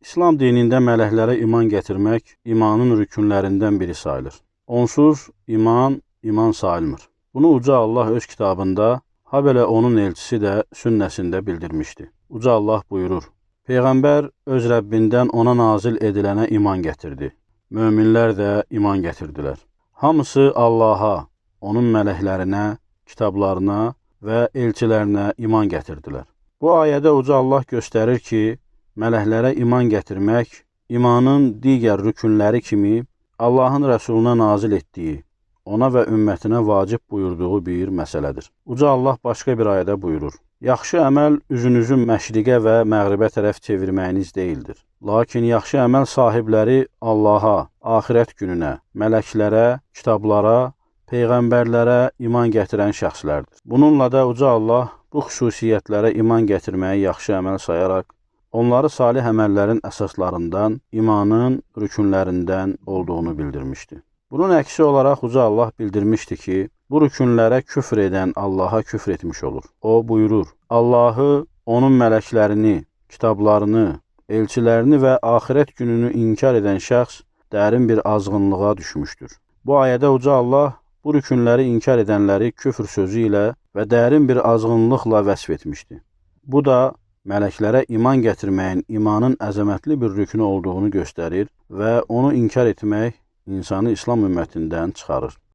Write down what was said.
İslam dinində mələklərə iman gətirmək imanın rükünlərindən biri sayılır. Onsuz iman sayılmır. Bunu Uca Allah öz kitabında, habelə onun elçisi də sünnəsində bildirmişdi. Uca Allah buyurur: Peyğəmbər öz Rəbbindən ona nazil edilənə iman gətirdi. Möminlər də iman gətirdilər. Hamısı Allaha, onun mələklərinə, kitablarına və elçilərinə iman gətirdilər. Bu ayədə Uca Allah göstərir ki, mələklərə iman gətirmək, imanın digər rükünləri kimi Allahın Rəsuluna nazil etdiyi, ona və ümmətinə vacib buyurduğu bir məsələdir. Uca Allah başqa bir ayədə buyurur: Yaxşı əməl üzünüzü məşriqə və məğribə tərəf çevirməyiniz deyildir. Lakin yaxşı əməl sahibləri Allaha, axirət gününə, mələklərə, kitablara, peyğəmbərlərə iman gətirən şəxslərdir. Bununla da Uca Allah bu xüsusiyyətlərə iman gətirməyi yaxşı əməl sayaraq, onları salih əməllərin əsaslarından, imanın rükünlərindən olduğunu bildirmişdi. Bunun əksi olaraq Uca Allah bildirmişdi ki, bu rükünlərə küfr edən Allaha küfr etmiş olur. O buyurur: Allahı, onun mələklərini, kitablarını, elçilərini və axirət gününü inkar edən şəxs dərin bir azğınlığa düşmüşdür. Bu ayədə Uca Allah bu rükünləri inkar edənləri küfr sözü ilə və dərin bir azğınlıqla vəsf etmişdi. Bu da mələklərə iman gətirməyin imanın əzəmətli bir rükünü olduğunu göstərir və onu inkar etmək insanı İslam ümmətindən çıxarır.